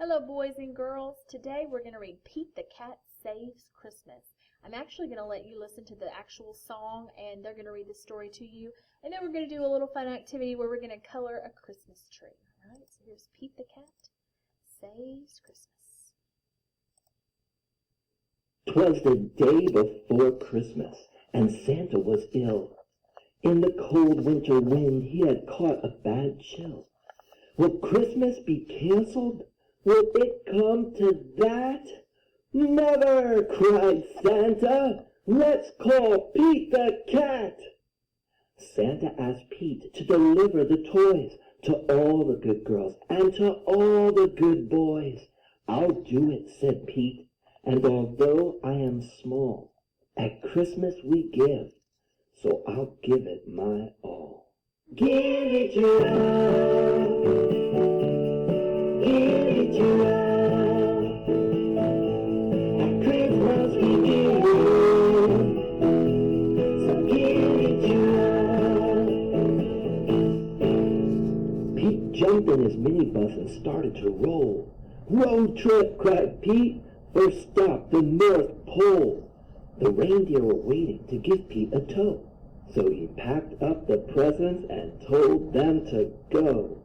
Hello boys and girls. Today we're going to read Pete the Cat Saves Christmas. I'm actually going to let you listen to the actual song and they're going to read the story to you. And then we're going to do a little fun activity where we're going to color a Christmas tree. Alright, so here's Pete the Cat Saves Christmas. 'Twas the day before Christmas, and Santa was ill. In the cold winter wind he had caught a bad chill. Will Christmas be canceled? Will it come to that? Never, cried Santa. Let's call Pete the Cat. Santa asked Pete to deliver the toys to all the good girls and to all the good boys. I'll do it, said Pete, and although I am small, at Christmas we give, so I'll give it my all. Give it your all. Give it your all. At Christmas we give, so give it your all. Pete jumped in his minibus and started to roll. Road trip, cried Pete. First stop, the North Pole. The reindeer were waiting to give Pete a tow. So he packed up the presents and told them to go.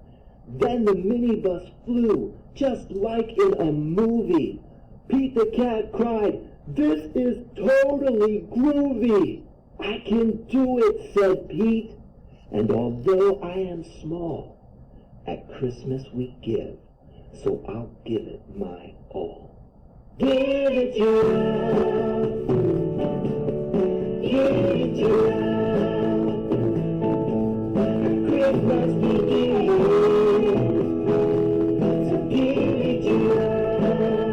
Then the minibus flew, just like in a movie. Pete the Cat cried, "This is totally groovy." "I can do it," said Pete. And although I am small, at Christmas we give, so I'll give it my all. Give it your all. Give it your all. Christmas begins, so give it your all.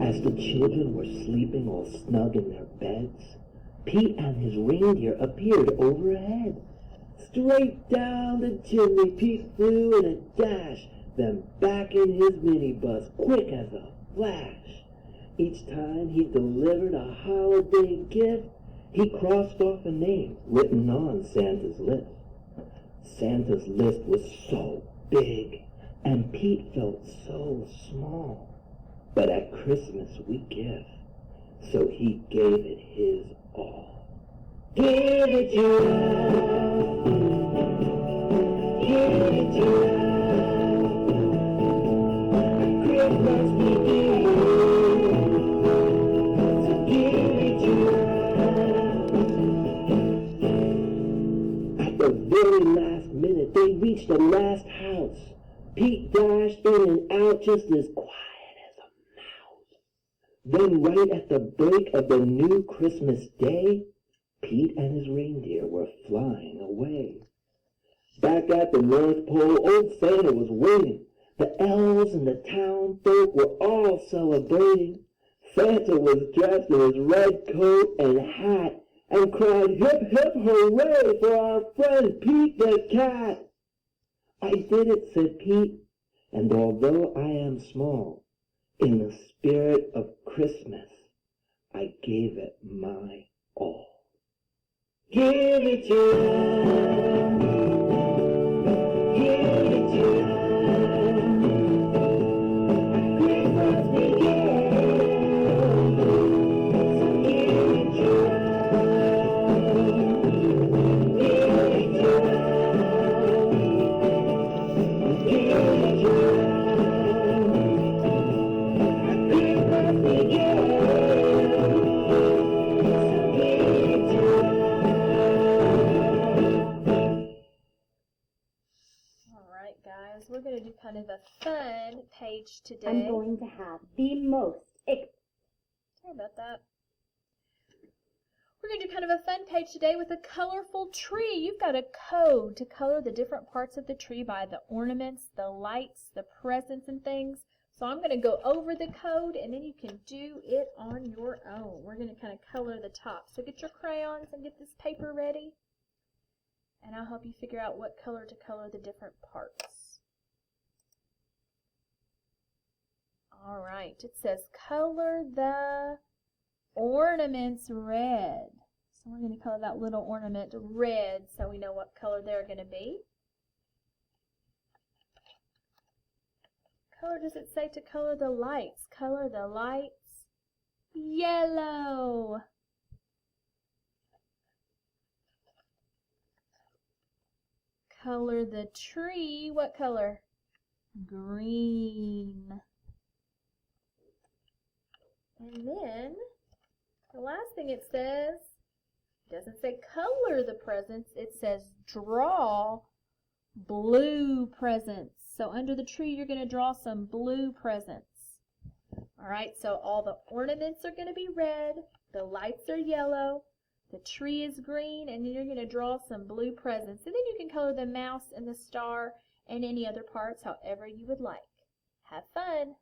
As the children were sleeping all snug in their beds, Pete and his reindeer appeared overhead. Straight down the chimney Pete flew in a dash, then back in his minibus, quick as a flash. Each time he delivered a holiday gift, he crossed off a name written on Santa's list. Santa's list was so big, and Pete felt so small. But at Christmas we give, so he gave it his all. Give it your all. Give it your all. Christmas begins, so give it your all. At the very last minute, they reached the last house. Pete dashed in and out just as quiet as a mouse. Then right at the break of the new Christmas day, Pete and his reindeer were flying away. Back at the North Pole, old Santa was waiting. The elves and the town folk were all celebrating. Santa was dressed in his red coat and hat and cried, "Hip, hip, hooray for our friend Pete the Cat." "I did it," said Pete, "and although I am small, in the spirit of Christmas, I gave it my all." Give it your all. Give it your all. Christmas begins, so give it your all. Give it your all. Give it your all. Christmas begins, so give it your all. Alright guys, we're going to do kind of a fun page today. I'm going to have the most Sorry about that. We're going to do kind of a fun page today with a colorful tree. You've got a code to color the different parts of the tree by the ornaments, the lights, the presents and things. So I'm going to go over the code and then you can do it on your own. We're going to kind of color the top. So get your crayons and get this paper ready. And I'll help you figure out what color to color the different parts. Alright, it says color the ornaments red. So we're going to color that little ornament red so we know what color they're going to be. color does it say to color the lights? Color the lights yellow. Color the tree, what color? Green. And then the last thing it says, it doesn't say color the presents, it says draw blue presents. So under the tree you're going to draw some blue presents. Alright, so all the ornaments are going to be red, the lights are yellow, the tree is green, and then you're going to draw some blue presents. And then you can color the mouse and the star and any other parts however you would like. Have fun!